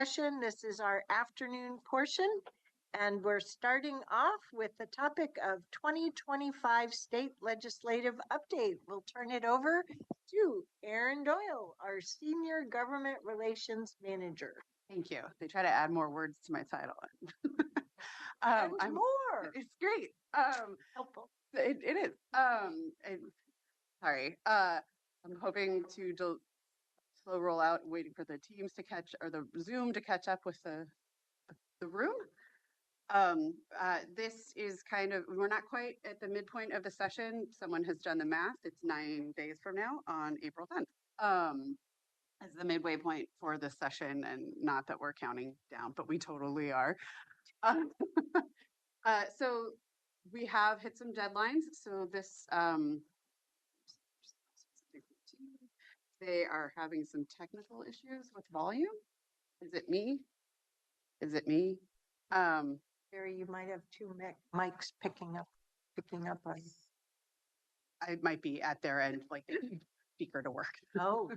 Session. This is our afternoon portion, and we're starting off with the topic of 2025 state legislative update. We'll turn it over to Erin Doyle, our Senior Government Relations Manager. Thank you. They try to add more words to my title. And more. It's great. Helpful. It is. Sorry. I'm hoping to slow roll out, waiting for the teams to catch, or the Zoom to catch up with the room. This is kind of, we're not quite at the midpoint of the session. Someone has done the math. It's 9 days from now on April 10th. As the midway point for this session, and not that we're counting down, but we totally are. So we have hit some deadlines. So this, they are having some technical issues with volume. Is it me? Is it me? Barry, you might have two mics picking up on you. I might be at their end, like speaker to work. Oh.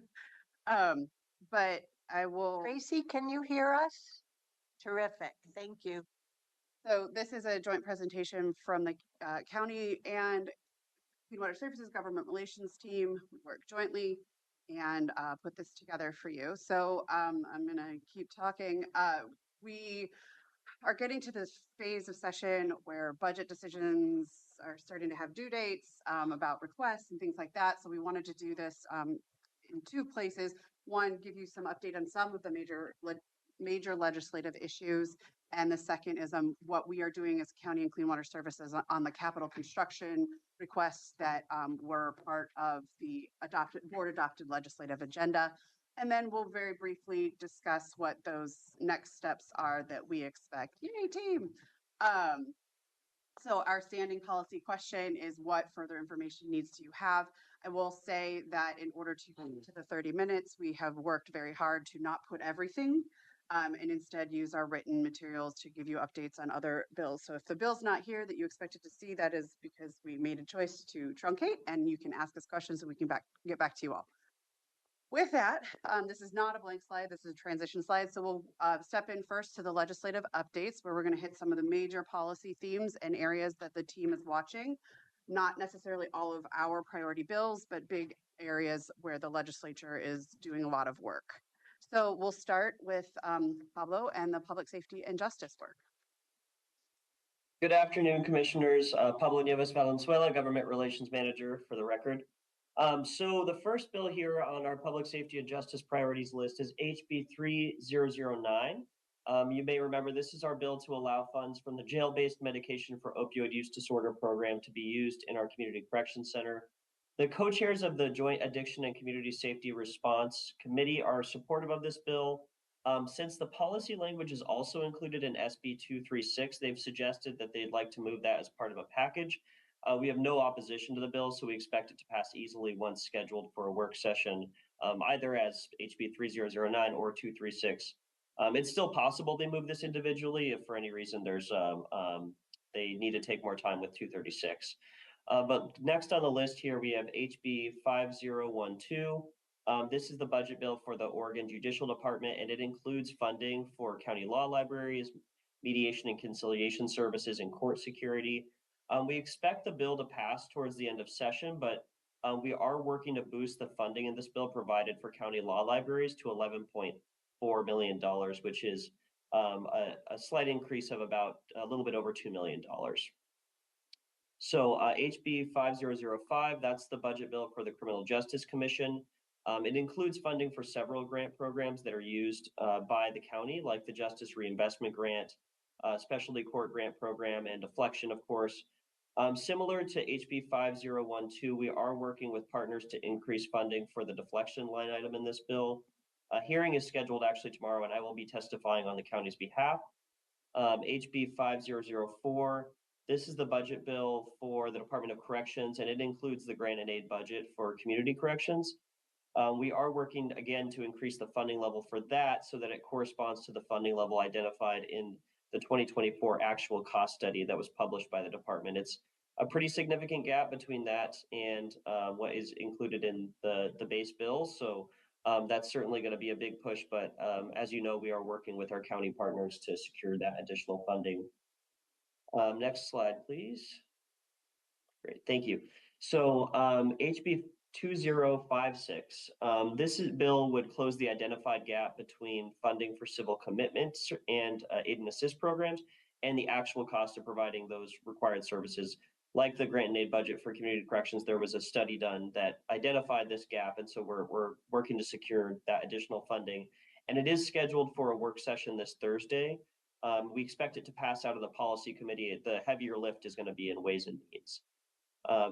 But I will. Tracy, can you hear us? Terrific. Thank you. So this is a joint presentation from the county and Clean Water Services Government Relations team. We work jointly and put this together for you. So I'm going to keep talking. We are getting to this phase of session where budget decisions are starting to have due dates about requests and things like that. So we wanted to do this in two places. One, give you some update on some of the major legislative issues. And the second is what we are doing as County and Clean Water Services on the capital construction requests that were part of the board adopted legislative agenda. And then we'll very briefly discuss what those next steps are that we expect. Yay, team! So our standing policy question is, what further information needs to you have? I will say that in order to get to the 30 minutes, we have worked very hard to not put everything and instead use our written materials to give you updates on other bills. So if the bill's not here that you expected to see, that is because we made a choice to truncate, and you can ask us questions and we can get back to you all. With that, this is not a blank slide, this is a transition slide. So we'll step in first to the legislative updates, where we're going to hit some of the major policy themes and areas that the team is watching. Not necessarily all of our priority bills, but big areas where the legislature is doing a lot of work. So we'll start with Pablo and the public safety and justice work. Good afternoon, Commissioners. Pablo Nieves Valenzuela, Government Relations Manager, for the record. So the first bill here on our public safety and justice priorities list is HB 3009. You may remember this is our bill to allow funds from the jail-based medication for opioid use disorder program to be used in our community correction center. The co-chairs of the Joint Addiction and Community Safety Response Committee are supportive of this bill. Since the policy language is also included in SB 236, they've suggested that they'd like to move that as part of a package. We have no opposition to the bill, so we expect it to pass easily once scheduled for a work session, either as HB 3009 or 236. It's still possible they move this individually if for any reason they need to take more time with 236. But next on the list here, we have HB 5012. This is the budget bill for the Oregon Judicial Department, and it includes funding for county law libraries, mediation and conciliation services, and court security. We expect the bill to pass towards the end of session, but we are working to boost the funding in this bill provided for county law libraries to $11.4 million, which is a slight increase of about a little bit over $2 million. So HB 5005, that's the budget bill for the Criminal Justice Commission. It includes funding for several grant programs that are used by the county, like the Justice Reinvestment Grant, Specialty Court Grant Program, and Deflection, of course. Similar to HB 5012, we are working with partners to increase funding for the deflection line item in this bill. A hearing is scheduled actually tomorrow, and I will be testifying on the county's behalf. HB 5004, this is the budget bill for the Department of Corrections, and it includes the grant and aid budget for community corrections. We are working again to increase the funding level for that so that it corresponds to the funding level identified in the 2024 actual cost study that was published by the department. It's a pretty significant gap between that and what is included in the base bill. So That's certainly going to be a big push, but as you know, we are working with our county partners to secure that additional funding. Next slide, please. Great, thank you. So HB 2056, bill would close the identified gap between funding for civil commitments and aid and assist programs and the actual cost of providing those required services. Like the grant and aid budget for community corrections, there was a study done that identified this gap, and so we're working to secure that additional funding. And it is scheduled for a work session this Thursday. We expect it to pass out of the policy committee. The heavier lift is going to be in Ways and Means.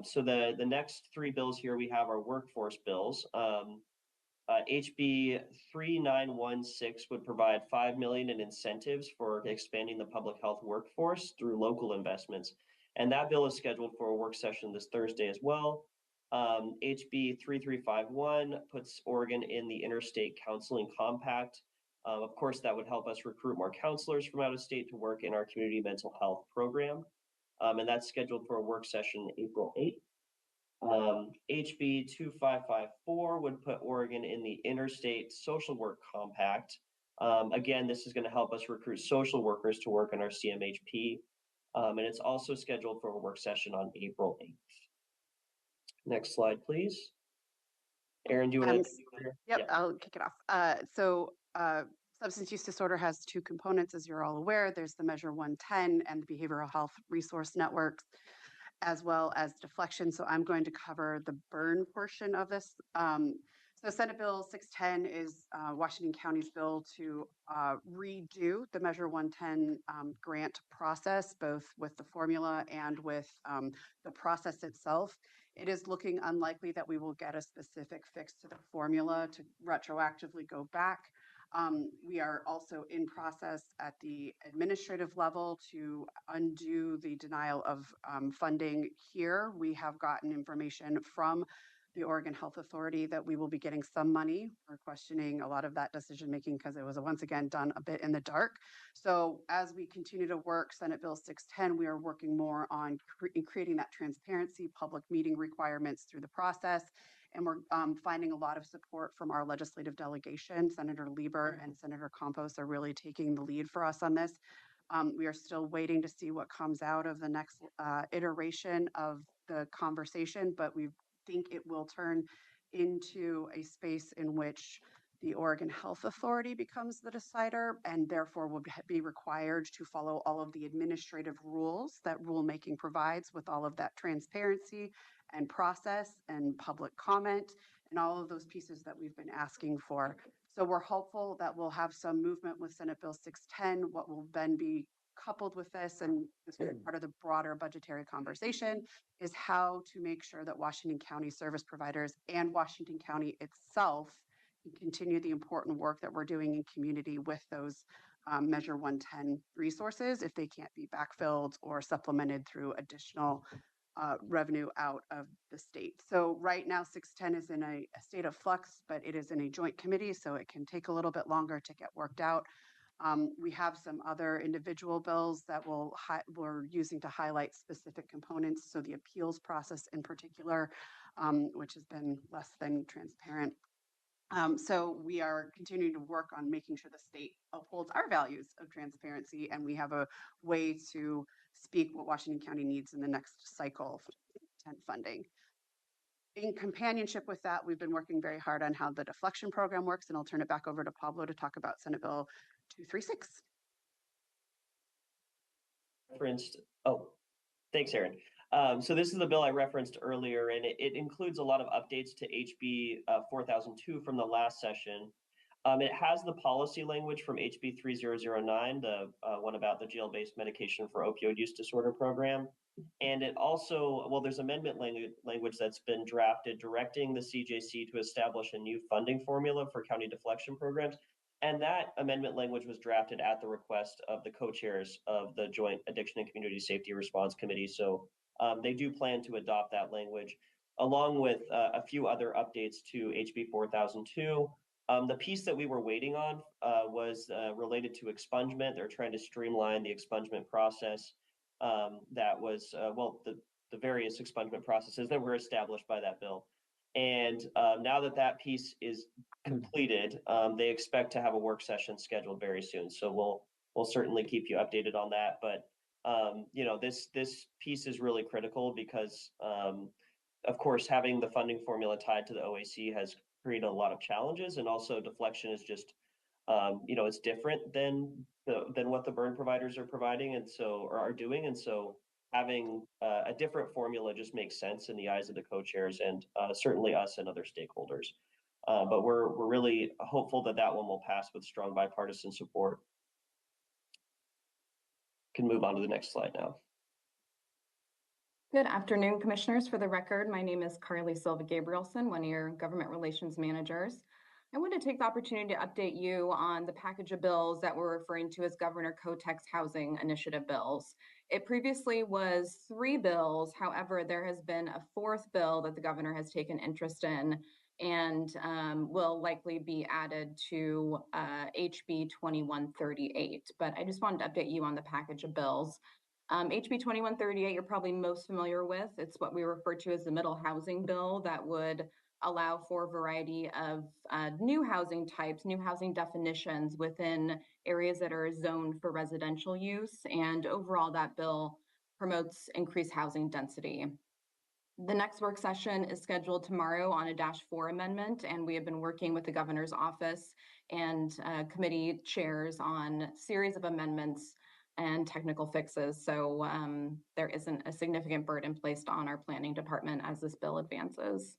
So the next three bills here we have are workforce bills. HB 3916 would provide $5 million in incentives for expanding the public health workforce through local investments. And that bill is scheduled for a work session this Thursday as well. HB 3351 puts Oregon in the Interstate Counseling Compact. Of course, that would help us recruit more counselors from out of state to work in our community mental health program. And that's scheduled for a work session April 8th. HB 2554 would put Oregon in the Interstate Social Work Compact. Again, this is going to help us recruit social workers to work on our CMHP. And it's also scheduled for a work session on April 8th. Next slide, please. Erin, do you want to? Yep, yeah. I'll kick it off. Substance use disorder has two components, as you're all aware. There's the Measure 110 and the Behavioral Health Resource Networks, as well as deflection. So I'm going to cover the burn portion of this. So Senate Bill 610 is Washington County's bill to redo the Measure 110 grant process, both with the formula and with the process itself. It is looking unlikely that we will get a specific fix to the formula to retroactively go back. We are also in process at the administrative level to undo the denial of funding here. We have gotten information from the Oregon Health Authority that we will be getting some money. We're questioning a lot of that decision making because it was once again done a bit in the dark. So as we continue to work Senate Bill 610, we are working more on creating that transparency, public meeting requirements through the process. And we're finding a lot of support from our legislative delegation. Senator Lieber and Senator Campos are really taking the lead for us on this. We are still waiting to see what comes out of the next iteration of the conversation, but we think it will turn into a space in which the Oregon Health Authority becomes the decider and therefore will be required to follow all of the administrative rules that rulemaking provides, with all of that transparency and process and public comment and all of those pieces that we've been asking for. So we're hopeful that we'll have some movement with Senate Bill 610. What will then be coupled with this, and this is part of the broader budgetary conversation, is how to make sure that Washington County service providers and Washington County itself can continue the important work that we're doing in community with those Measure 110 resources if they can't be backfilled or supplemented through additional revenue out of the state. So right now 610 is in a state of flux, but it is in a joint committee, so it can take a little bit longer to get worked out. We have some other individual bills that we're using to highlight specific components. So the appeals process in particular, which has been less than transparent. So we are continuing to work on making sure the state upholds our values of transparency, and we have a way to speak what Washington County needs in the next cycle of funding. In companionship with that, we've been working very hard on how the deflection program works, and I'll turn it back over to Pablo to talk about Senate Bill 236. Thanks, Erin. So this is the bill I referenced earlier, and it includes a lot of updates to HB 4002 from the last session. It has the policy language from HB 3009, the one about the jail-based medication for opioid use disorder program. And it also, well, there's amendment language that's been drafted directing the CJC to establish a new funding formula for county deflection programs. And that amendment language was drafted at the request of the co-chairs of the Joint Addiction and Community Safety Response Committee. So they do plan to adopt that language, along with a few other updates to HB 4002. The piece that we were waiting on was related to expungement. They're trying to streamline the expungement process that was, the various expungement processes that were established by that bill. And now that that piece is completed, they expect to have a work session scheduled very soon. So we'll certainly keep you updated on that. But you know, this piece is really critical because of course, having the funding formula tied to the OAC has created a lot of challenges, and also deflection is just you know, it's different than what the burn providers are providing, and so or are doing, and so having a different formula just makes sense in the eyes of the co-chairs and certainly us and other stakeholders. But we're really hopeful that that one will pass with strong bipartisan support. Can move on to the next slide now. Good afternoon, Commissioners. For the record, my name is Carly Silva Gabrielson, one of your Government Relations Managers. I want to take the opportunity to update you on the package of bills that we're referring to as Governor Kotek's Housing Initiative bills. It previously was 3 bills. However, there has been a 4th bill that the governor has taken interest in and will likely be added to HB 2138. But I just wanted to update you on the package of bills. HB 2138, you're probably most familiar with. It's what we refer to as the middle housing bill that would allow for a variety of new housing types, new housing definitions within areas that are zoned for residential use. And overall, that bill promotes increased housing density. The next work session is scheduled tomorrow on a -4 amendment, and we have been working with the governor's office and committee chairs on a series of amendments and technical fixes. So there isn't a significant burden placed on our planning department as this bill advances.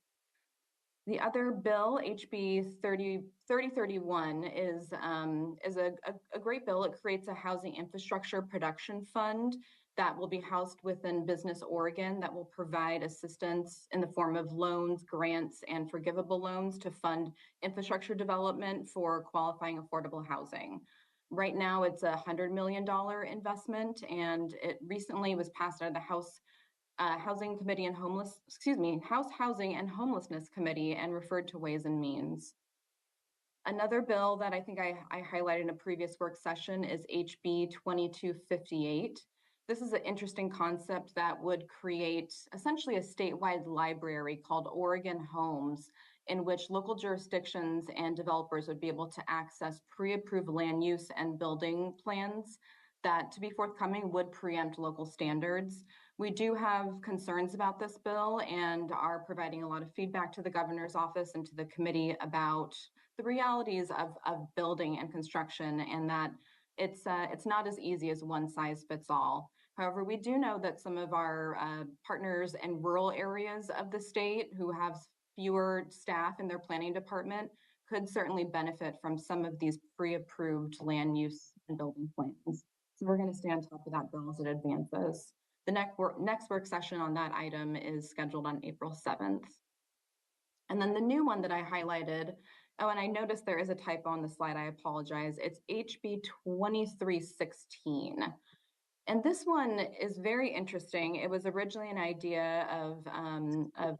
The other bill, HB 3031, is a great bill. It creates a housing infrastructure production fund that will be housed within Business Oregon that will provide assistance in the form of loans, grants, and forgivable loans to fund infrastructure development for qualifying affordable housing. Right now, it's a $100 million investment, and it recently was passed out of the House Housing Committee and House Housing and Homelessness Committee and referred to Ways and Means. Another bill that I think I highlighted in a previous work session is HB 2258. This is an interesting concept that would create essentially a statewide library called Oregon Homes, in which local jurisdictions and developers would be able to access pre-approved land use and building plans that, to be forthcoming, would preempt local standards. We do have concerns about this bill and are providing a lot of feedback to the governor's office and to the committee about the realities of building and construction, and that it's not as easy as one size fits all. However, we do know that some of our partners in rural areas of the state who have fewer staff in their planning department could certainly benefit from some of these pre-approved land use and building plans. So we're going to stay on top of that bill as it advances. The next work session on that item is scheduled on April 7th. And then the new one that I highlighted, oh, and I noticed there is a typo on the slide, I apologize. It's HB 2316. And this one is very interesting. It was originally an idea of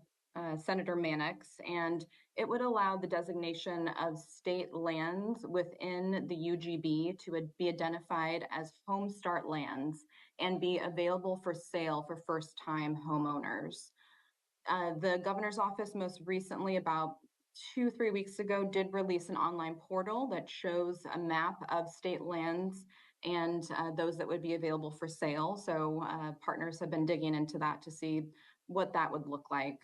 Senator Mannix, and it would allow the designation of state lands within the UGB to be identified as home start lands and be available for sale for first-time homeowners. The governor's office most recently, about 2-3 weeks ago, did release an online portal that shows a map of state lands and those that would be available for sale. So partners have been digging into that to see what that would look like.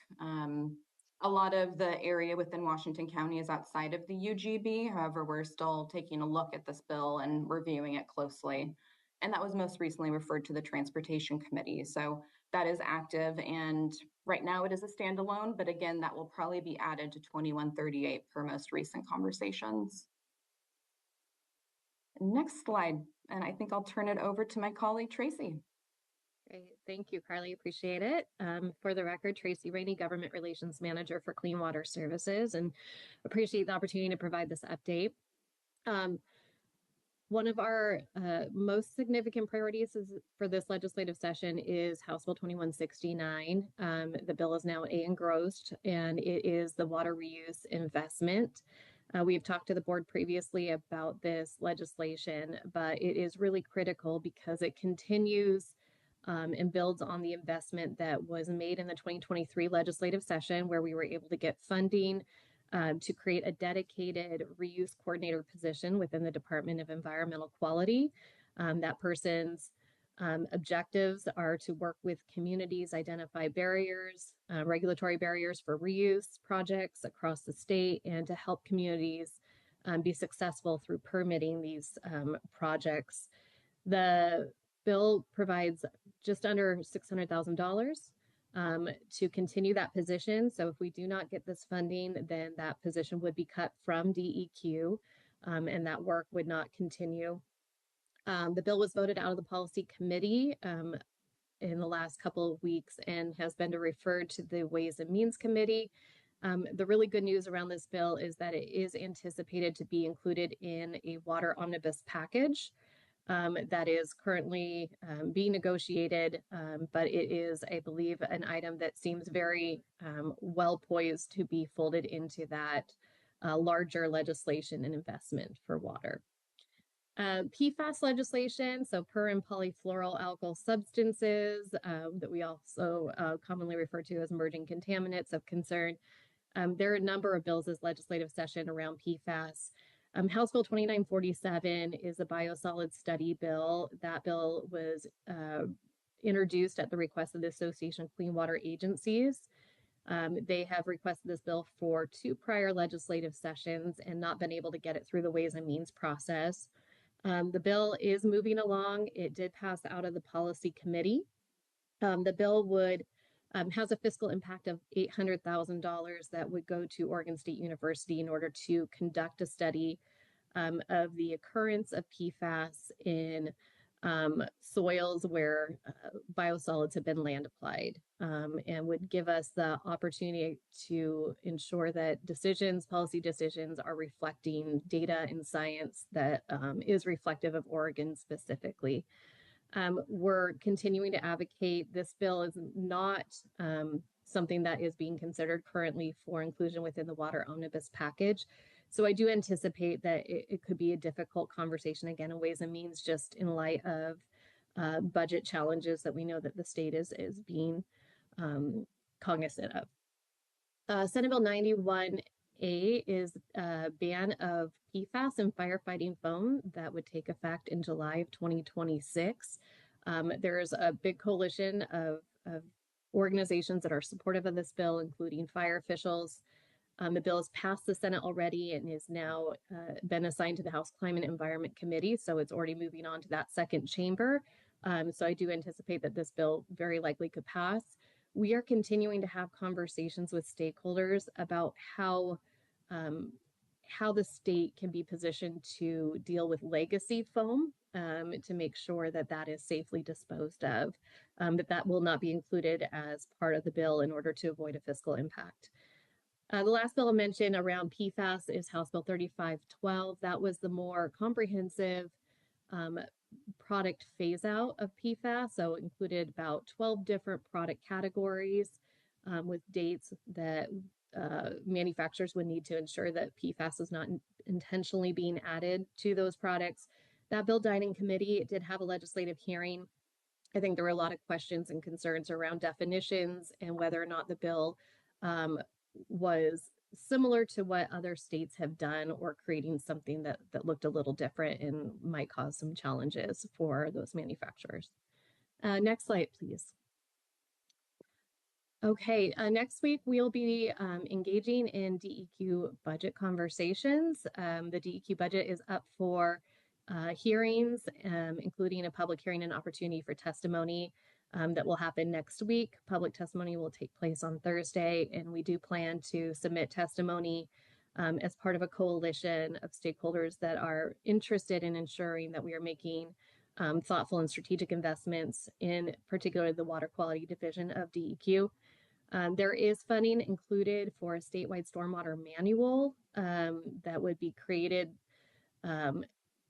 A lot of the area within Washington County is outside of the UGB. However, we're still taking a look at this bill and reviewing it closely. And that was most recently referred to the Transportation Committee. So that is active, and right now it is a standalone, but again, that will probably be added to 2138 per most recent conversations. Next slide, and I think I'll turn it over to my colleague, Tracy. Great. Thank you, Carly. Appreciate it. For the record, Tracy Rainey, Government Relations Manager for Clean Water Services, and appreciate the opportunity to provide this update. One of our most significant priorities for this legislative session is House Bill 2169. The bill is now engrossed, and it is the water reuse investment. We have talked to the board previously about this legislation, but it is really critical because it continues and builds on the investment that was made in the 2023 legislative session, where we were able to get funding to create a dedicated reuse coordinator position within the Department of Environmental Quality. That person's objectives are to work with communities, identify barriers, regulatory barriers for reuse projects across the state, and to help communities be successful through permitting these projects. The bill provides just under $600,000 to continue that position. So if we do not get this funding, then that position would be cut from DEQ, and that work would not continue. The bill was voted out of the policy committee in the last couple of weeks and has been referred to the Ways and Means Committee. The really good news around this bill is that it is anticipated to be included in a water omnibus package that is currently being negotiated, but it is, I believe, an item that seems very well poised to be folded into that larger legislation and investment for water. PFAS legislation, so per and polyfluoroalkyl substances that we also commonly refer to as emerging contaminants of concern. There are a number of bills this legislative session around PFAS. House Bill 2947 is a biosolids study bill. That bill was introduced at the request of the Association of Clean Water Agencies. They have requested this bill for 2 prior legislative sessions and not been able to get it through the Ways and Means process. The bill is moving along. It did pass out of the policy committee. The bill would has a fiscal impact of $800,000 that would go to Oregon State University in order to conduct a study of the occurrence of PFAS in soils where biosolids have been land applied, and would give us the opportunity to ensure that policy decisions are reflecting data and science that is reflective of Oregon specifically. We're continuing to advocate. This bill is not something that is being considered currently for inclusion within the water omnibus package. So I do anticipate that it could be a difficult conversation again in Ways and Means, just in light of budget challenges that we know that the state is being cognizant of. Senate Bill 91A is a ban of PFAS and firefighting foam that would take effect in July of 2026. There's a big coalition of organizations that are supportive of this bill, including fire officials. The bill has passed the Senate already and is now been assigned to the House Climate and Environment Committee, so it's already moving on to that second chamber. So I do anticipate that this bill very likely could pass. We are continuing to have conversations with stakeholders about how the state can be positioned to deal with legacy foam, to make sure that that is safely disposed of, that will not be included as part of the bill in order to avoid a fiscal impact. The last bill I mentioned around PFAS is House Bill 3512. That was the more comprehensive product phase out of PFAS. So it included about 12 different product categories with dates that manufacturers would need to ensure that PFAS is not intentionally being added to those products. That bill died in committee. It did have a legislative hearing. I think there were a lot of questions and concerns around definitions and whether or not the bill was similar to what other states have done, or creating something that looked a little different and might cause some challenges for those manufacturers. Next slide, please. Okay, next week we'll be engaging in DEQ budget conversations. The DEQ budget is up for hearings, including a public hearing and opportunity for testimony that will happen next week. Public testimony will take place on Thursday, and we do plan to submit testimony as part of a coalition of stakeholders that are interested in ensuring that we are making thoughtful and strategic investments in particular the water quality division of DEQ. There is funding included for a statewide stormwater manual that would be created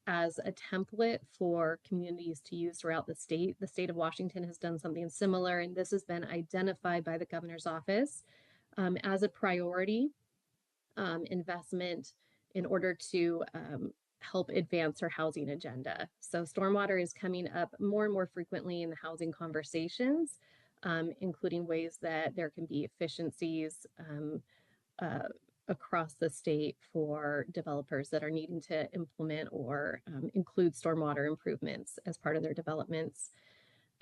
as a template for communities to use throughout the state. The state of Washington has done something similar, and this has been identified by the governor's office as a priority investment in order to help advance our housing agenda. So stormwater is coming up more and more frequently in the housing conversations, including ways that there can be efficiencies uh, across the state for developers that are needing to implement or include stormwater improvements as part of their developments.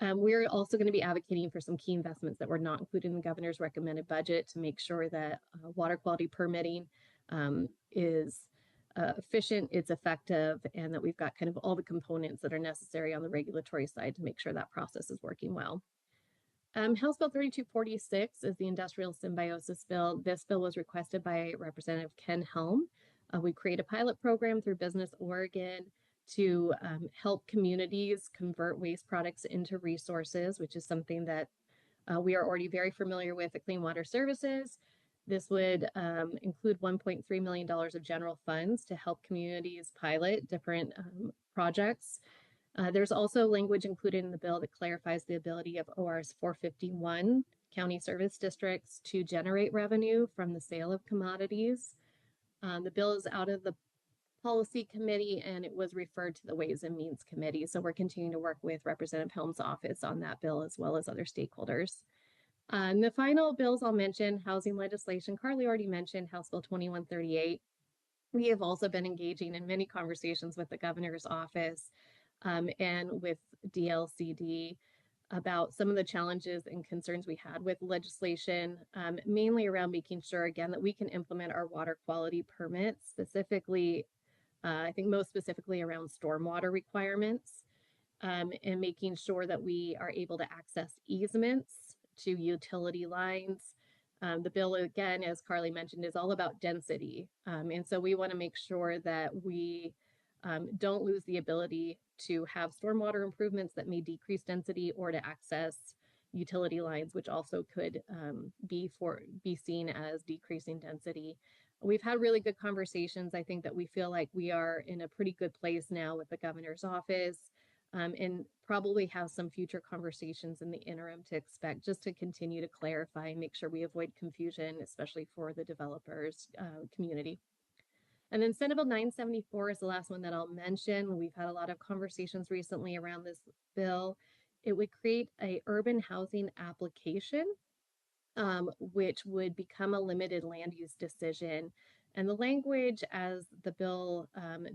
We're also going to be advocating for some key investments that were not included in the governor's recommended budget to make sure that water quality permitting is efficient, it's effective, and that we've got kind of all the components that are necessary on the regulatory side to make sure that process is working well. House Bill 3246 is the Industrial Symbiosis Bill. This bill was requested by Representative Ken Helm. We create a pilot program through Business Oregon to help communities convert waste products into resources, which is something that we are already very familiar with at Clean Water Services. This would include $1.3 million of general funds to help communities pilot different projects. There's also language included in the bill that clarifies the ability of ORS 451 county service districts to generate revenue from the sale of commodities. The bill is out of the Policy Committee and it was referred to the Ways and Means Committee. So we're continuing to work with Representative Helm's office on that bill as well as other stakeholders. And the final bills I'll mention, housing legislation. Carly already mentioned House Bill 2138. We have also been engaging in many conversations with the governor's office and with DLCD about some of the challenges and concerns we had with legislation, mainly around making sure, again, that we can implement our water quality permits, specifically, I think most specifically around stormwater requirements, and making sure that we are able to access easements to utility lines. The bill, again, as Carly mentioned, is all about density. And so we want to make sure that we don't lose the ability to have stormwater improvements that may decrease density or to access utility lines, which also could be seen as decreasing density. We've had really good conversations. I think that we feel like we are in a pretty good place now with the governor's office and probably have some future conversations in the interim to expect just to continue to clarify and make sure we avoid confusion, especially for the developers community. And then Senate Bill 974 is the last one that I'll mention. We've had a lot of conversations recently around this bill. It would create a urban housing application, which would become a limited land use decision. And the language as the bill,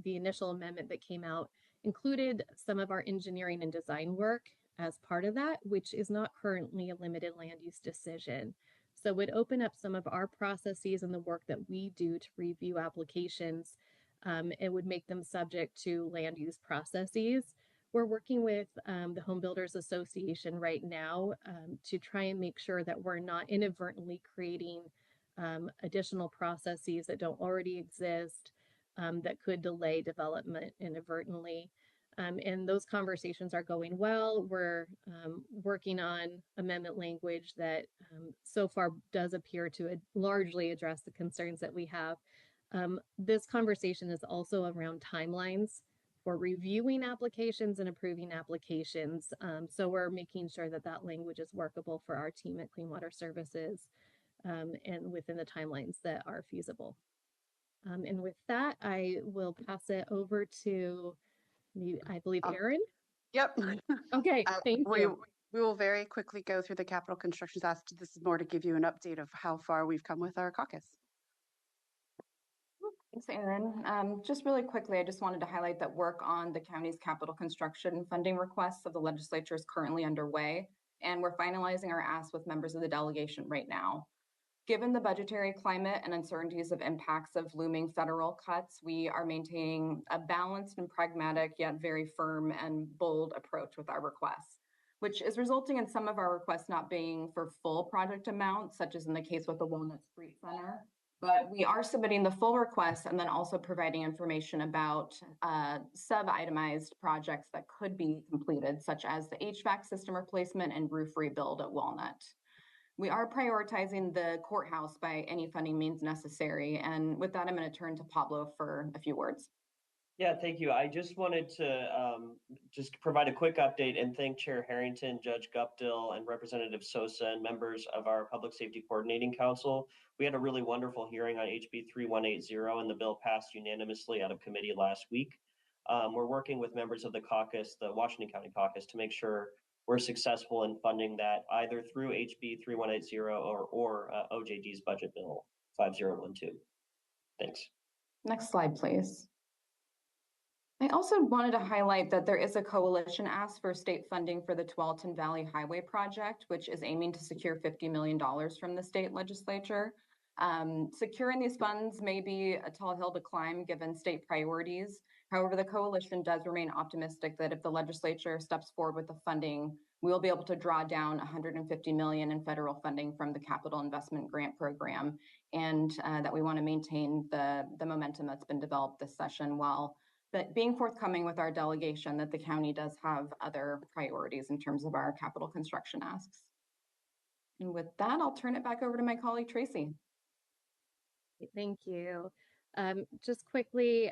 the initial amendment that came out, included some of our engineering and design work as part of that, which is not currently a limited land use decision. So it would open up some of our processes and the work that we do to review applications. It would make them subject to land use processes. We're working with the Home Builders Association right now to try and make sure that we're not inadvertently creating additional processes that don't already exist that could delay development inadvertently. And those conversations are going well. We're working on amendment language that so far does appear to largely address the concerns that we have. This conversation is also around timelines for reviewing applications and approving applications. So we're making sure that that language is workable for our team at Clean Water Services and within the timelines that are feasible. And with that, I will pass it over to, I believe, Aaron. Yep. Okay, thank you. We will very quickly go through the capital construction task. This is more to give you an update of how far we've come with our caucus. Thanks, Aaron. Just really quickly, I just wanted to highlight that work on the county's capital construction funding requests of the legislature is currently underway, and we're finalizing our ask with members of the delegation right now. Given the budgetary climate and uncertainties of impacts of looming federal cuts, we are maintaining a balanced and pragmatic, yet very firm and bold approach with our requests, which is resulting in some of our requests not being for full project amounts, such as in the case with the Walnut Street Center. But we are submitting the full request and then also providing information about sub-itemized projects that could be completed, such as the HVAC system replacement and roof rebuild at Walnut. We are prioritizing the courthouse by any funding means necessary. And with that, I'm going to turn to Pablo for a few words. Yeah, thank you. I just wanted to just provide a quick update and thank Chair Harrington, Judge Guptill, and Representative Sosa and members of our Public Safety Coordinating Council. We had a really wonderful hearing on HB 3180 and the bill passed unanimously out of committee last week. We're working with members of the caucus, the Washington County caucus, to make sure we're successful in funding that either through HB 3180 or OJD's budget bill 5012. Thanks. Next slide, please. I also wanted to highlight that there is a coalition ask for state funding for the Tualatin Valley Highway Project, which is aiming to secure $50 million from the state legislature. Securing these funds may be a tall hill to climb given state priorities. However, the coalition does remain optimistic that if the legislature steps forward with the funding, we will be able to draw down $150 million in federal funding from the Capital Investment Grant Program, and that we want to maintain the momentum that's been developed this session while being forthcoming with our delegation that the county does have other priorities in terms of our capital construction asks. And with that, I'll turn it back over to my colleague, Tracy. Thank you. Just quickly,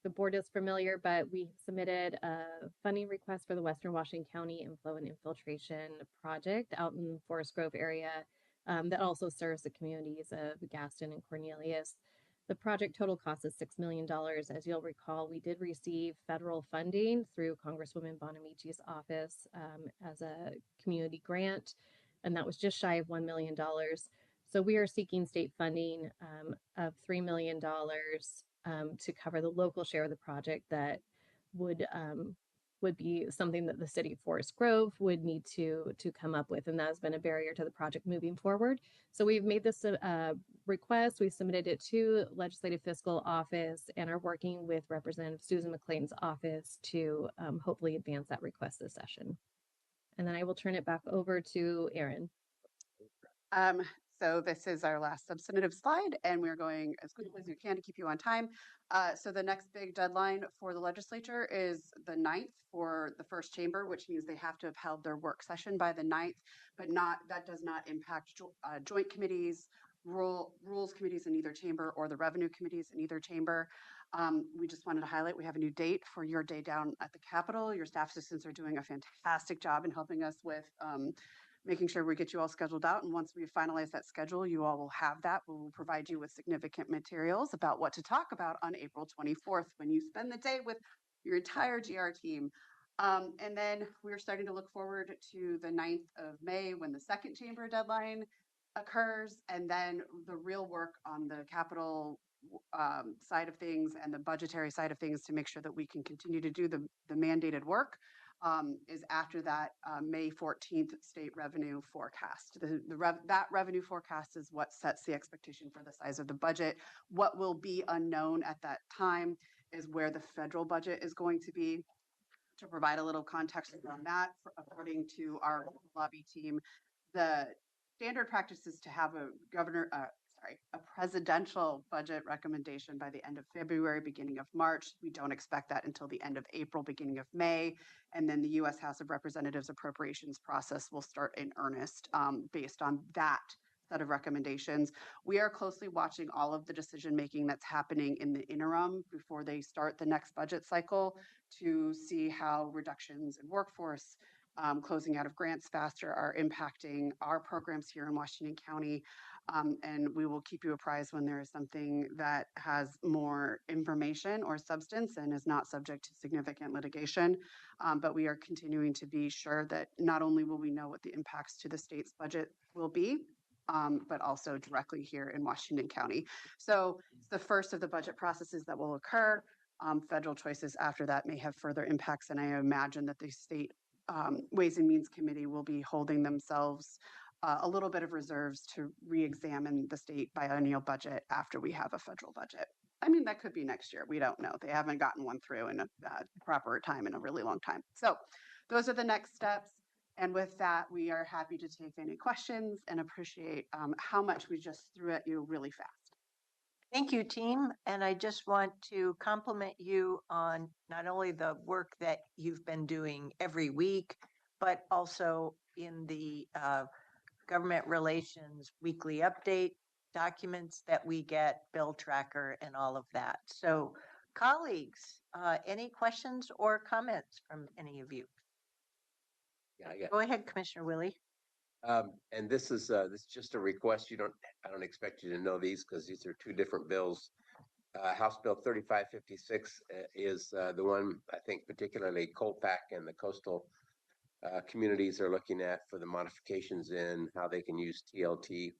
the board is familiar, but we submitted a funding request for the Western Washington County Inflow and Infiltration Project out in Forest Grove area that also serves the communities of Gaston and Cornelius. The project total cost is $6 million. As you'll recall, we did receive federal funding through Congresswoman Bonamici's office as a community grant, and that was just shy of $1 million. So we are seeking state funding of $3 million to cover the local share of the project that would be something that the city of Forest Grove would need to come up with, and that has been a barrier to the project moving forward. So we've made this request. We submitted it to Legislative Fiscal Office and are working with Representative Susan McLean's office to hopefully advance that request this session. And then I will turn it back over to Erin. So this is our last substantive slide, and we're going as quickly as we can to keep you on time. So the next big deadline for the legislature is the 9th for the first chamber, which means they have to have held their work session by the 9th, but that does not impact joint committees, rules committees in either chamber, or the revenue committees in either chamber. We just wanted to highlight we have a new date for your day down at the Capitol. Your staff assistants are doing a fantastic job in helping us with making sure we get you all scheduled out. And once we finalize that schedule, you all will have that. We will provide you with significant materials about what to talk about on April 24th when you spend the day with your entire GR team. And then we're starting to look forward to the 9th of May when the second chamber deadline occurs, and then the real work on the capital side of things and the budgetary side of things to make sure that we can continue to do the mandated work. Is after that May 14th state revenue forecast. That revenue forecast is what sets the expectation for the size of the budget. What will be unknown at that time is where the federal budget is going to be. To provide a little context around that, according to our lobby team, the standard practice is to have a presidential budget recommendation by the end of February, beginning of March. We don't expect that until the end of April, beginning of May. And then the U.S. House of Representatives appropriations process will start in earnest based on that set of recommendations. We are closely watching all of the decision-making that's happening in the interim before they start the next budget cycle to see how reductions in workforce, closing out of grants faster are impacting our programs here in Washington County. And we will keep you apprised when there is something that has more information or substance and is not subject to significant litigation. But we are continuing to be sure that not only will we know what the impacts to the state's budget will be, but also directly here in Washington County. So it's the first of the budget processes that will occur. Federal choices after that may have further impacts, and I imagine that the state Ways and Means Committee will be holding themselves a little bit of reserves to re-examine the state biennial budget after we have a federal budget. I mean, that could be next year. We don't know. They haven't gotten one through in a proper time in a really long time. So those are the next steps. And with that, we are happy to take any questions and appreciate how much we just threw at you really fast. Thank you, team. And I just want to compliment you on not only the work that you've been doing every week, but also in the government relations weekly update documents that we get, bill tracker and all of that. So Colleagues, any questions or comments from any of you? Yeah. Go ahead, Commissioner Willie. And this is just a request. I don't expect you to know these because these are two different bills. House Bill 3556 is the one I think particularly Colpack and the coastal communities are looking at for the modifications in how they can use TLT.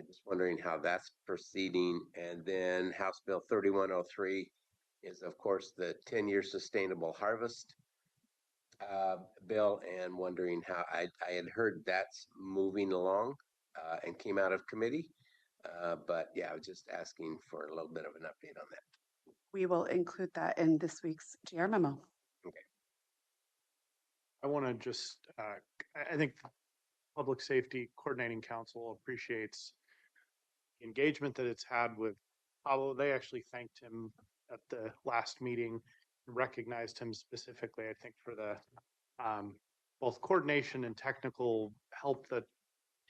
Just wondering how that's proceeding. And then House Bill 3103 is, of course, the 10-year sustainable harvest bill, and wondering how I had heard that's moving along and came out of committee. But yeah, I was just asking for a little bit of an update on that. We will include that in this week's GR memo. I want to just, I think Public Safety Coordinating Council appreciates the engagement that it's had with Pablo. They actually thanked him at the last meeting and recognized him specifically, I think, for the both coordination and technical help that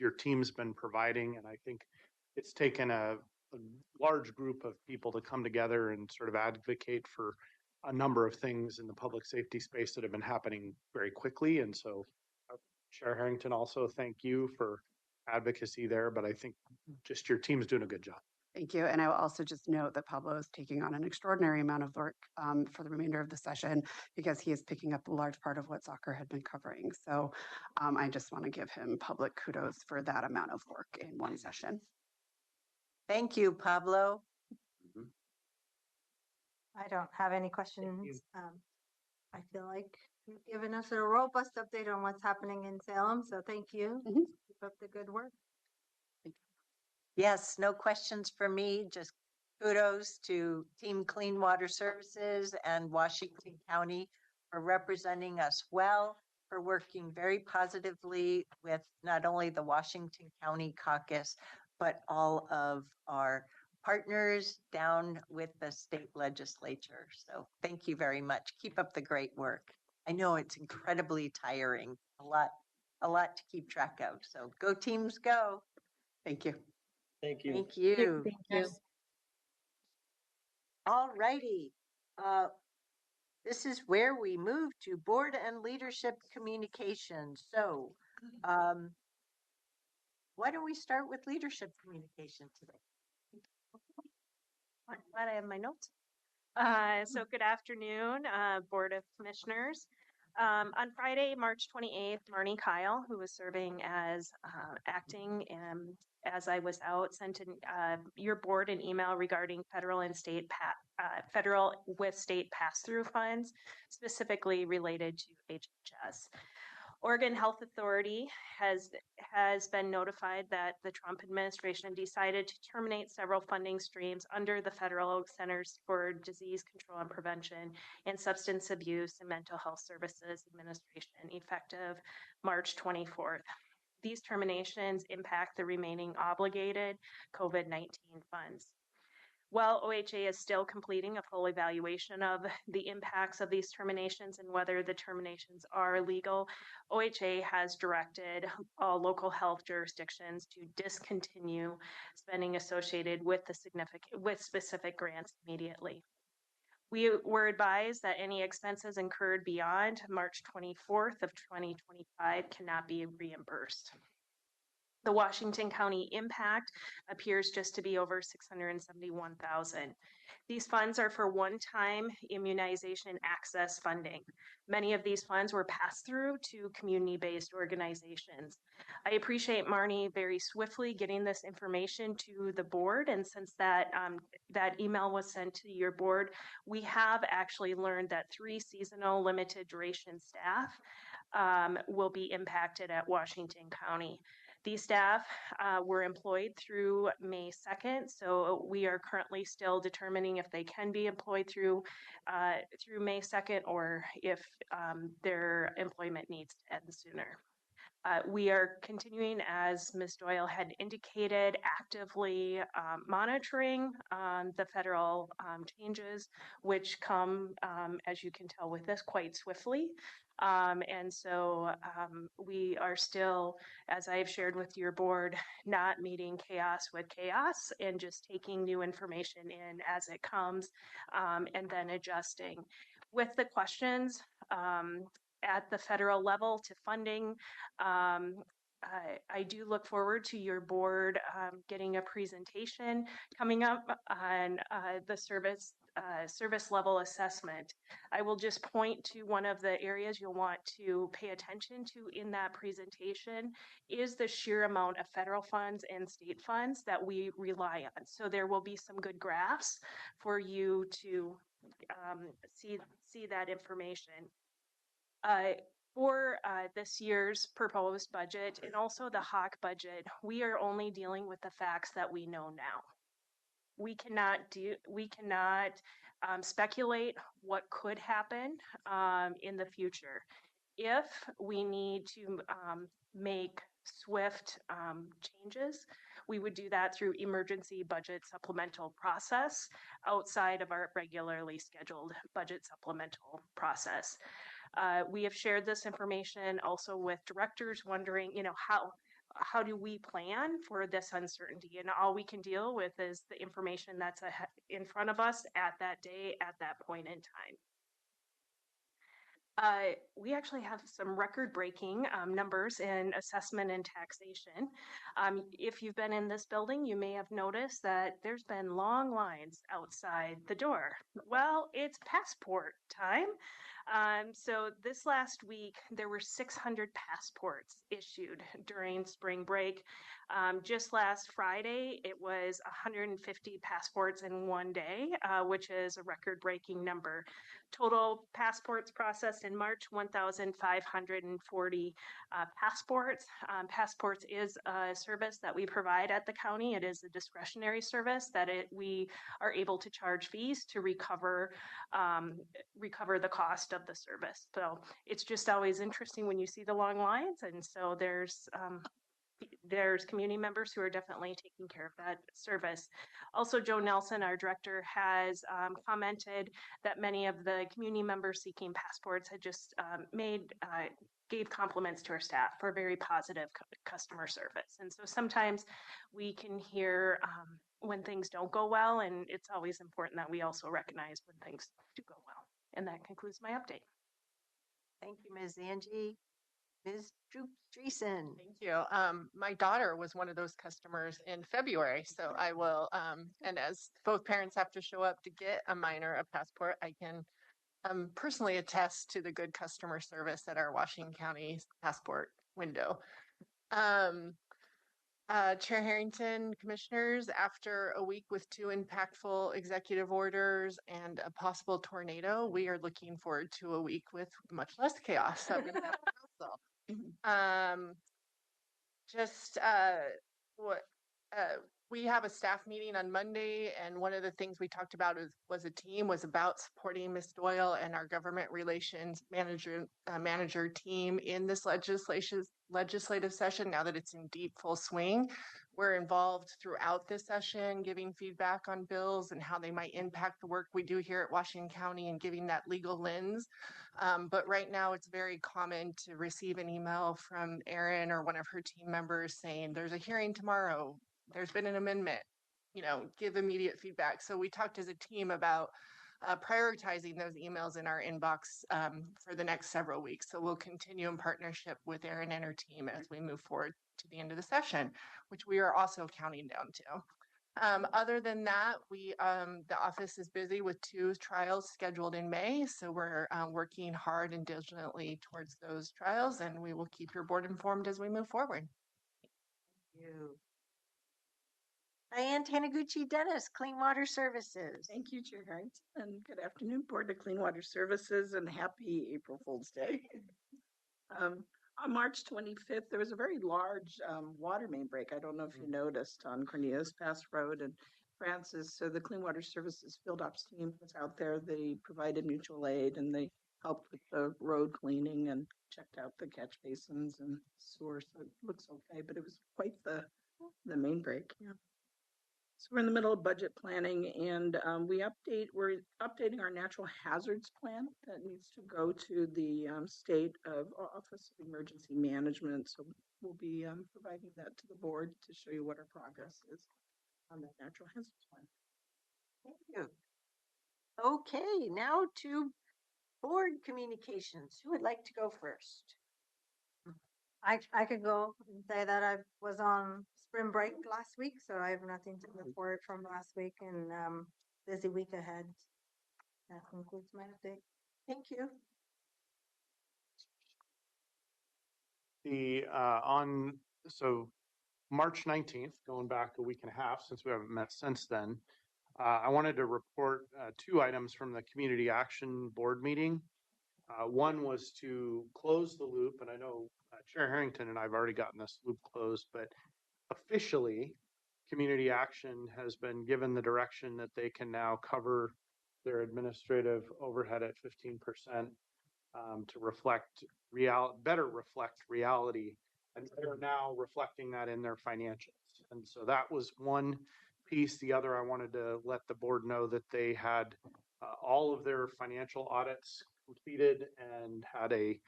your team's been providing. And I think it's taken a large group of people to come together and sort of advocate for a number of things in the public safety space that have been happening very quickly. And so Chair Harrington, also thank you for advocacy there, but I think just your team's doing a good job. Thank you. And I will also just note that Pablo is taking on an extraordinary amount of work for the remainder of the session because he is picking up a large part of what soccer had been covering. So I just want to give him public kudos for that amount of work in one session. Thank you, Pablo. I don't have any questions. I feel like you've given us a robust update on what's happening in Salem, so thank you. Keep up the good work. Yes, no questions for me, just kudos to Team Clean Water Services and Washington County for representing us well, for working very positively with not only the Washington County caucus, but all of our partners down with the state legislature. So thank you very much. Keep up the great work. I know it's incredibly tiring, a lot to keep track of. So go teams, go. Thank you. Thank you. Thank you. Thank you. All righty. This is where we move to board and leadership communication. So why don't we start with leadership communication today? I'm glad I have my notes. So good afternoon, Board of Commissioners. On Friday, March 28th, Marnie Kyle, who was serving as acting as I was out, sent your board an email regarding federal and state federal with state pass-through funds, specifically related to HHS. Oregon Health Authority has been notified that the Trump administration decided to terminate several funding streams under the Federal Centers for Disease Control and Prevention and Substance Abuse and Mental Health Services Administration, effective March 24th. These terminations impact the remaining obligated COVID-19 funds. While OHA is still completing a full evaluation of the impacts of these terminations and whether the terminations are legal, OHA has directed all local health jurisdictions to discontinue spending associated with specific grants immediately. We were advised that any expenses incurred beyond March 24th of 2025 cannot be reimbursed. The Washington County impact appears just to be over $671,000. These funds are for one-time immunization access funding. Many of these funds were passed through to community-based organizations. I appreciate Marnie very swiftly getting this information to the board, and since that email was sent to your board, we have actually learned that 3 seasonal limited duration staff will be impacted at Washington County. These staff were employed through May 2nd, so we are currently still determining if they can be employed through May 2nd or if their employment needs to end sooner. We are continuing, as Ms. Doyle had indicated, actively monitoring the federal changes, which come, as you can tell with this, quite swiftly. And so we are still, as I've shared with your board, not meeting chaos with chaos and just taking new information in as it comes and then adjusting. With the questions at the federal level to funding, I do look forward to your board getting a presentation coming up on the service level assessment. I will just point to one of the areas you'll want to pay attention to in that presentation is the sheer amount of federal funds and state funds that we rely on. So there will be some good graphs for you to see that information. For this year's proposed budget and also the Hawk budget, we are only dealing with the facts that we know now. We cannot speculate what could happen in the future. If we need to make swift changes, we would do that through emergency budget supplemental process outside of our regularly scheduled budget supplemental process. We have shared this information also with directors wondering, how do we plan for this uncertainty? And all we can deal with is the information that's in front of us at that day, at that point in time. We actually have some record-breaking numbers in assessment and taxation. If you've been in this building, you may have noticed that there's been long lines outside the door. Well, it's passport time. So this last week, there were 600 passports issued during spring break. Just last Friday, it was 150 passports in one day, which is a record-breaking number. Total passports processed in March, 1,540 passports. Passports is a service that we provide at the county. It is a discretionary service that we are able to charge fees to recover the cost of the service. So it's just always interesting when you see the long lines. And so there's community members who are definitely taking care of that service. Also, Joe Nelson, our director, has commented that many of the community members seeking passports had just gave compliments to our staff for very positive customer service. And so sometimes we can hear when things don't go well, and it's always important that we also recognize when things do go well. And that concludes my update. Thank you, Ms. Angie. Ms. Dreesen. Thank you. My daughter was one of those customers in February, so I will, and as both parents have to show up to get a minor a passport, I can personally attest to the good customer service at our Washington County passport window. Chair Harrington, commissioners, after a week with 2 impactful executive orders and a possible tornado, we are looking forward to a week with much less chaos. So we have a staff meeting on Monday, and one of the things we talked about was about supporting Ms. Doyle and our government relations manager team in this legislative session. Now that it's in deep full swing, we're involved throughout this session, giving feedback on bills and how they might impact the work we do here at Washington County and giving that legal lens. But right now it's very common to receive an email from Erin or one of her team members saying there's a hearing tomorrow, there's been an amendment, give immediate feedback. So we talked as a team about prioritizing those emails in our inbox for the next several weeks. So we'll continue in partnership with Erin and her team as we move forward to the end of the session, which we are also counting down to. Other than that, the office is busy with 2 trials scheduled in May. So we're working hard and diligently towards those trials, and we will keep your board informed as we move forward. Thank you. Diane Taniguchi-Dennis, Clean Water Services. Thank you, Chair Harrington, and good afternoon, Board of Clean Water Services, and happy April Fool's Day. On March 25th, there was a very large water main break. I don't know if you noticed on Cornelius Pass Road and Francis. So the Clean Water Services Field Ops team was out there. They provided mutual aid and they helped with the road cleaning and checked out the catch basins and sewer, so it looks okay, but it was quite the main break, yeah. So we're in the middle of budget planning and we're updating our natural hazards plan that needs to go to the state of Office of Emergency Management. So we'll be providing that to the board to show you what our progress is on the natural hazards plan. Thank you. Okay, now to board communications. Who would like to go first? I could go and say that I was on spring break last week, so I have nothing to report from last week and busy week ahead. That concludes my update. Thank you. So March 19th, going back a week and a half since we haven't met since then, I wanted to report two items from the Community Action Board meeting. One was to close the loop, and I know Chair Harrington and I have already gotten this loop closed, but officially, Community Action has been given the direction that they can now cover their administrative overhead at 15% to better reflect reality, and they're now reflecting that in their financials. And so that was one piece. The other, I wanted to let the board know that they had all of their financial audits completed and had a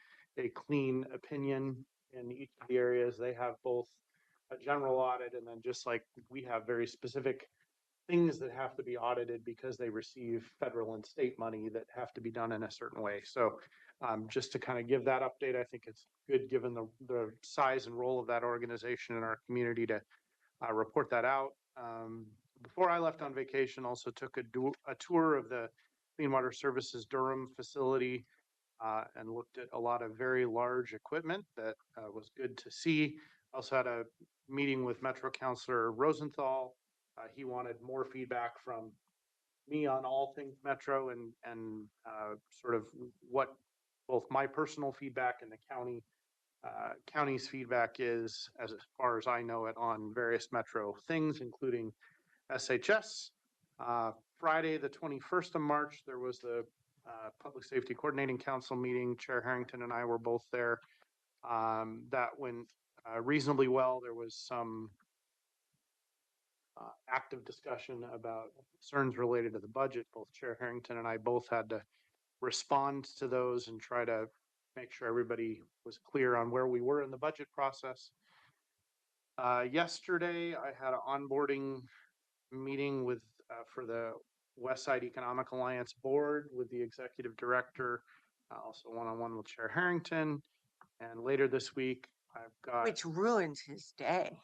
clean opinion in each of the areas. They have both a general audit and then, just like we have, very specific things that have to be audited because they receive federal and state money that have to be done in a certain way. So just to kind of give that update, I think it's good, given the size and role of that organization in our community, to report that out. Before I left on vacation, also took a tour of the Clean Water Services Durham facility and looked at a lot of very large equipment that was good to see. Also had a meeting with Metro Councilor Rosenthal. He wanted more feedback from me on all things Metro and sort of what both my personal feedback and the county's feedback is, as far as I know it, on various Metro things, including SHS. Friday, the 21st of March, there was the Public Safety Coordinating Council meeting. Chair Harrington and I were both there. That went reasonably well. There was some active discussion about concerns related to the budget. Both Chair Harrington and I both had to respond to those and try to make sure everybody was clear on where we were in the budget process. Yesterday, I had an onboarding meeting with for the West Side Economic Alliance Board with the executive director, also one-on-one with Chair Harrington. And later this week, I've got... Which ruins his day.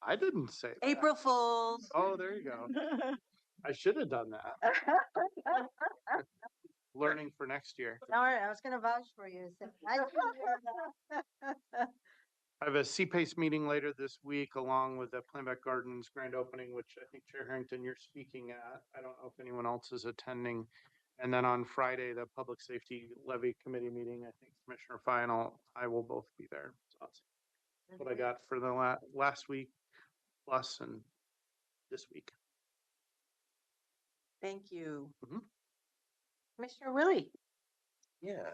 I didn't say that. April Fools. Oh, there you go. I should have done that. Learning for next year. All right, I was going to vouch for you. So I have a CPACE meeting later this week, along with the Plainback Gardens grand opening, which I think, Chair Harrington, you're speaking at. I don't know if anyone else is attending. And then on Friday, the Public Safety Levy Committee meeting. I think Commissioner Fye and I will both be there. So that's what I got for the last week, plus and this week. Thank you. Mm-hmm. Commissioner Willie. Yeah.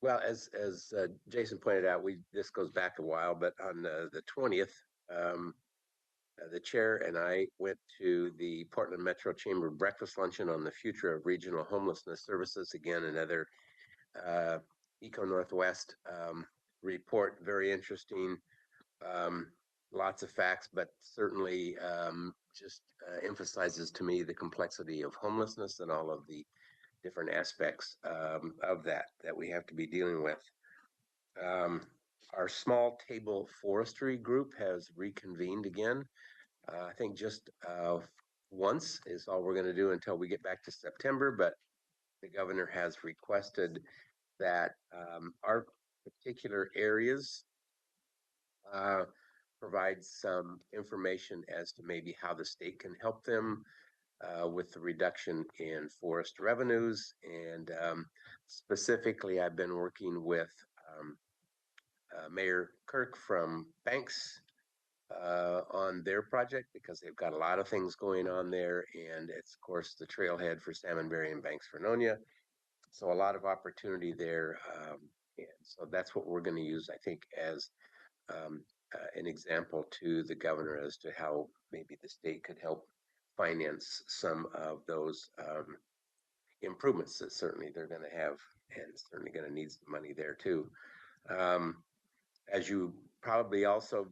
Well, as Jason pointed out, this goes back a while, but on the 20th, the chair and I went to the Portland Metro Chamber breakfast luncheon on the future of regional homelessness services. Again, another Eco Northwest report, very interesting. Lots of facts, but certainly just emphasizes to me the complexity of homelessness and all of the different aspects of that we have to be dealing with. Our small table forestry group has reconvened again. I think just once is all we're going to do until we get back to September, but the governor has requested that our particular areas provide some information as to maybe how the state can help them with the reduction in forest revenues. And specifically, I've been working with Mayor Kirk from Banks on their project because they've got a lot of things going on there, and it's of course the trailhead for Salmonberry and Banks Vernonia. So a lot of opportunity there, and so that's what we're going to use, I think, as an example to the governor as to how maybe the state could help finance some of those improvements that certainly they're going to have, and certainly going to need some money there too. As you probably also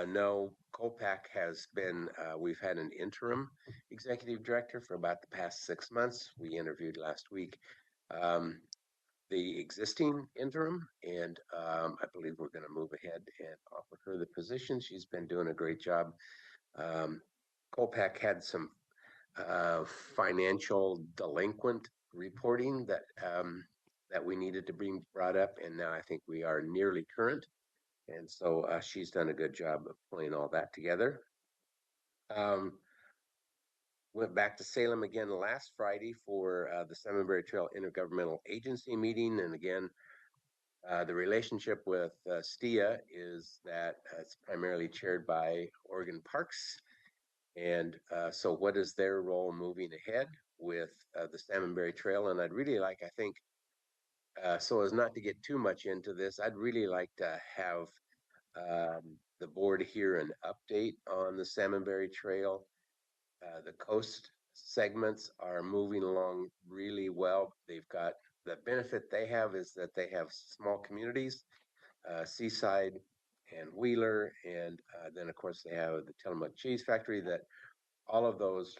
know, COPAC has been, we've had an interim executive director for about the past 6 months. We interviewed last week the existing interim, and I believe we're going to move ahead and offer her the position. She's been doing a great job. COPAC had some financial delinquent reporting that that we needed to bring brought up, and now I think we are nearly current. And so she's done a good job of pulling all that together. Went back to Salem again last Friday for the Salmonberry Trail Intergovernmental Agency meeting. And again, the relationship with STIA is that it's primarily chaired by Oregon Parks. And so what is their role moving ahead with the Salmonberry Trail? And I'd really like, I think, so as not to get too much into this, I'd really like to have the board hear an update on the Salmonberry Trail. The coast segments are moving along really well. They've got, the benefit they have is that they have small communities, Seaside and Wheeler, and then of course they have the Tillamook Cheese Factory. That all of those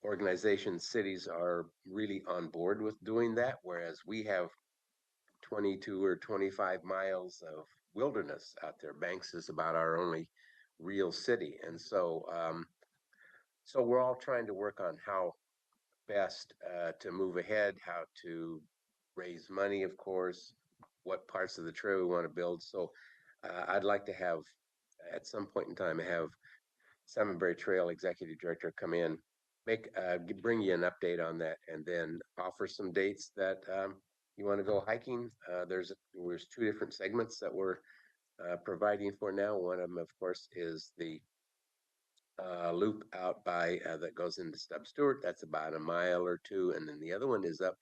organizations, cities are really on board with doing that, whereas we have 22 or 25 miles of wilderness out there. Banks is about our only real city. And so so we're all trying to work on how best to move ahead, how to raise money, of course, what parts of the trail we want to build. So I'd like to have, at some point in time, have Salmonberry Trail Executive Director come in, bring you an update on that, and then offer some dates that you want to go hiking. There's 2 different segments that we're providing for now. One of them, of course, is the loop out by that goes into Stub Stewart. That's about a mile or 2, and then the other one is up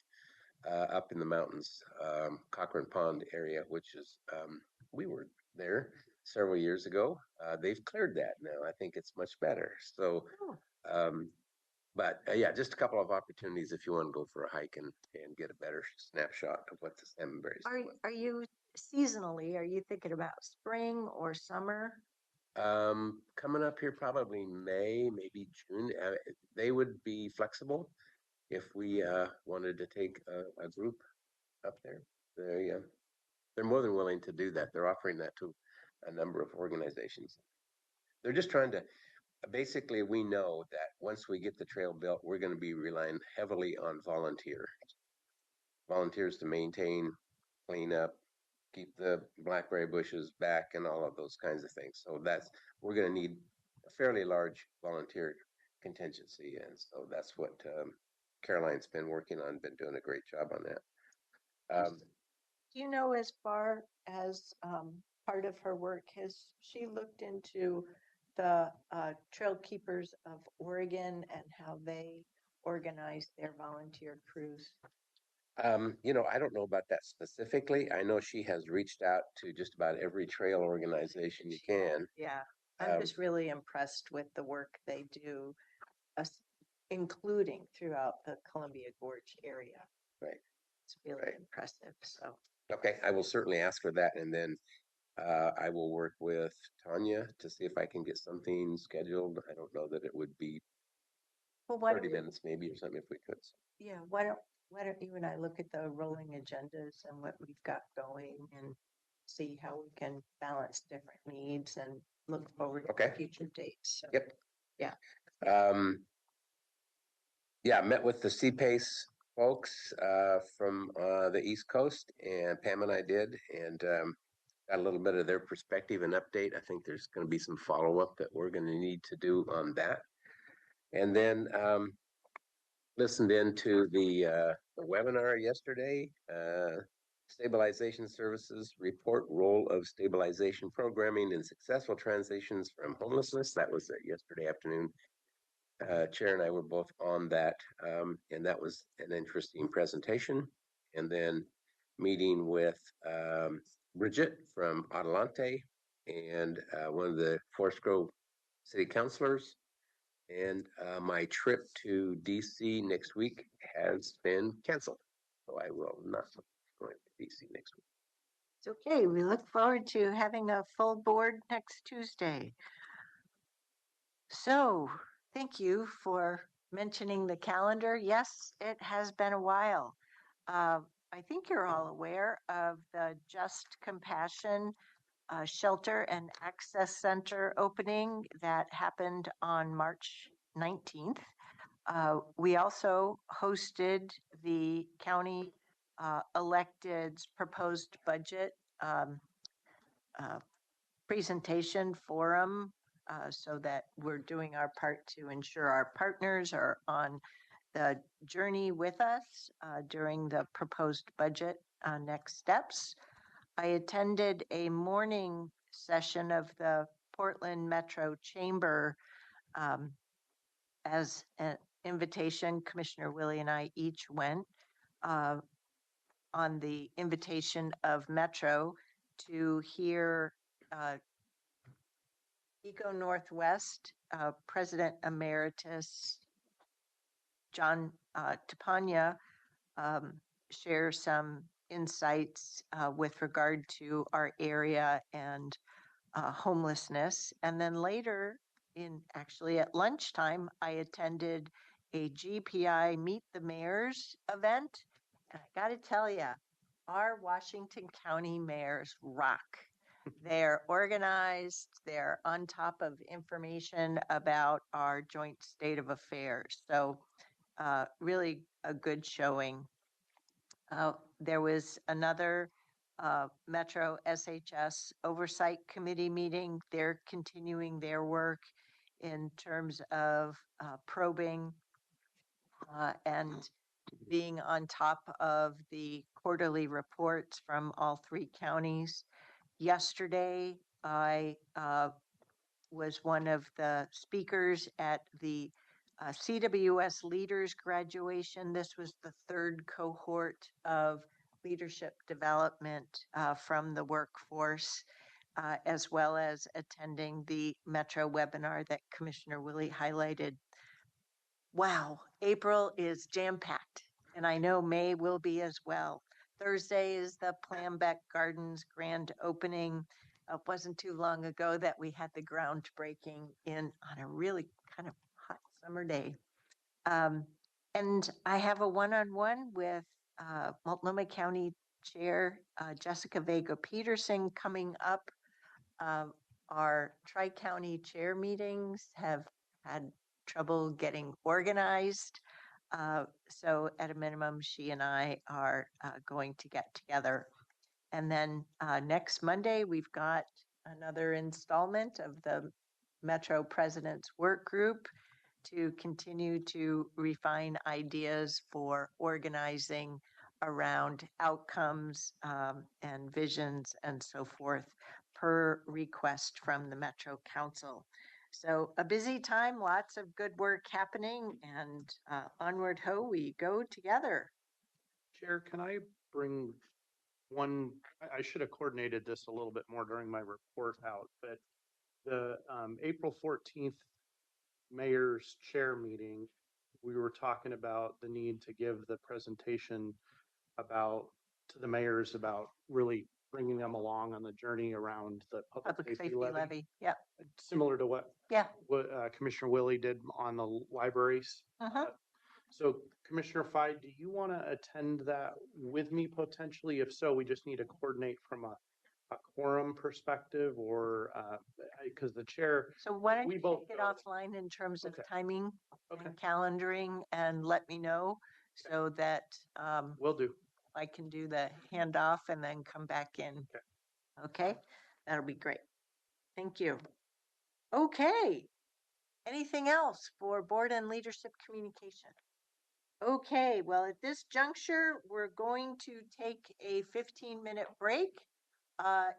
in the mountains, Cochrane Pond area, which is we were there several years ago. They've cleared that now. I think it's much better. So, but yeah, just a couple of opportunities if you want to go for a hike and get a better snapshot of what the salmonberries. Are you seasonally? Are you thinking about spring or summer? Coming up here, probably May, maybe June. They would be flexible if we wanted to take a group up there. They're more than willing to do that. They're offering that to a number of organizations. They're just trying to, basically, we know that once we get the trail built, we're going to be relying heavily on volunteers to maintain, clean up, keep the blackberry bushes back, and all of those kinds of things. So we're going to need a fairly large volunteer contingency, and so that's what Caroline's been working on, been doing a great job on that. Do you know, as far as part of her work, has she looked into the Trail Keepers of Oregon and how they organize their volunteer crews? I don't know about that specifically. I know she has reached out to just about every trail organization you can. Yeah, I'm just really impressed with the work they do, including throughout the Columbia Gorge area. Right. It's really impressive. So. Okay, I will certainly ask her that, and then I will work with Tanya to see if I can get something scheduled. I don't know that it would be 30 minutes maybe or something if we could. Yeah, why don't you and I look at the rolling agendas and what we've got going and see how we can balance different needs and look forward to future dates. So, yep. Yeah. Yeah, met with the CPACE folks from the East Coast, and Pam and I did, and got a little bit of their perspective and update. I think there's going to be some follow-up that we're going to need to do on that. And then listened into the webinar yesterday. Stabilization Services report role of stabilization programming in successful transitions from homelessness. That was yesterday afternoon. Chair and I were both on that, and that was an interesting presentation. And then meeting with Bridget from Adelante and one of the Forest Grove city councilors. And my trip to DC next week has been canceled, so I will not be going to DC next week. It's okay. We look forward to having a full board next Tuesday. So thank you for mentioning the calendar. Yes, it has been a while. I think you're all aware of the Just Compassion Shelter and Access Center opening that happened on March 19th. We also hosted the county elected's proposed budget presentation forum so that we're doing our part to ensure our partners are on the journey with us during the proposed budget next steps. I attended a morning session of the Portland Metro Chamber as an invitation. Commissioner Willie and I each went on the invitation of Metro to hear Eco Northwest President Emeritus John Tapania share some insights with regard to our area and homelessness. And then later, actually at lunchtime, I attended a GPI Meet the Mayors event. And I got to tell you, our Washington County mayors rock. They're organized, they're on top of information about our joint state of affairs. So really a good showing. There was another Metro SHS Oversight Committee meeting. They're continuing their work in terms of probing and being on top of the quarterly reports from all three counties. Yesterday, I was one of the speakers at the CWS Leaders graduation. This was the third cohort of leadership development from the workforce, as well as attending the Metro webinar that Commissioner Willie highlighted. Wow, April is jam-packed, and I know May will be as well. Thursday is the Plambeck Gardens grand opening. It wasn't too long ago that we had the groundbreaking on a really kind of hot summer day. And I have a one-on-one with Multnomah County Chair Jessica Vega Peterson coming up. Our Tri-County Chair meetings have had trouble getting organized. So at a minimum, she and I are going to get together. And then next Monday, we've got another installment of the Metro President's Work Group to continue to refine ideas for organizing around outcomes and visions and so forth per request from the Metro Council. So a busy time, lots of good work happening, and onward ho, we go together. Chair, can I bring one, I should have coordinated this a little bit more during my report out, but the April 14th mayor's chair meeting, we were talking about the need to give the presentation to the mayors about really bringing them along on the journey around the public safety levy. Yeah. Similar to what Commissioner Willie did on the libraries. So Commissioner Fide, do you want to attend that with me potentially? If so, we just need to coordinate from a quorum perspective, or because the chair. So why don't you take it offline in terms of timing and calendaring, and let me know so that will do. I can do the handoff and then come back in. Okay, that'll be great. Thank you. Okay. Anything else for board and leadership communication? Okay, well, at this juncture, we're going to take a 15-minute break. I'll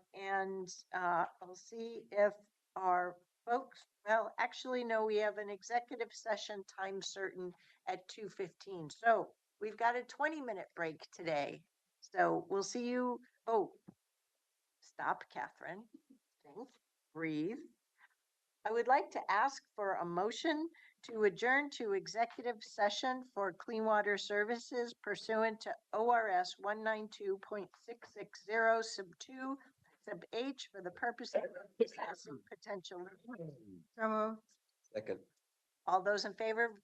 see if our folks, well, actually, no, we have an executive session time certain at 2:15. So we've got a 20-minute break today. So we'll see you. Oh, stop, Catherine. Think, breathe. I would like to ask for a motion to adjourn to executive session for clean water services pursuant to ORS 192.660 sub 2 sub H for the purpose of discussing potential. So moved. Second. All those in favor,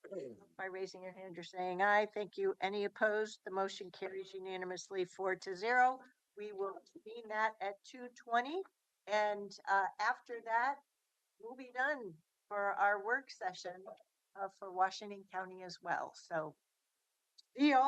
by raising your hand, you're saying aye. Thank you. Any opposed? The motion carries unanimously 4-0. We will convene that at 2:20. And after that, we'll be done for our work session for Washington County as well. So see y'all.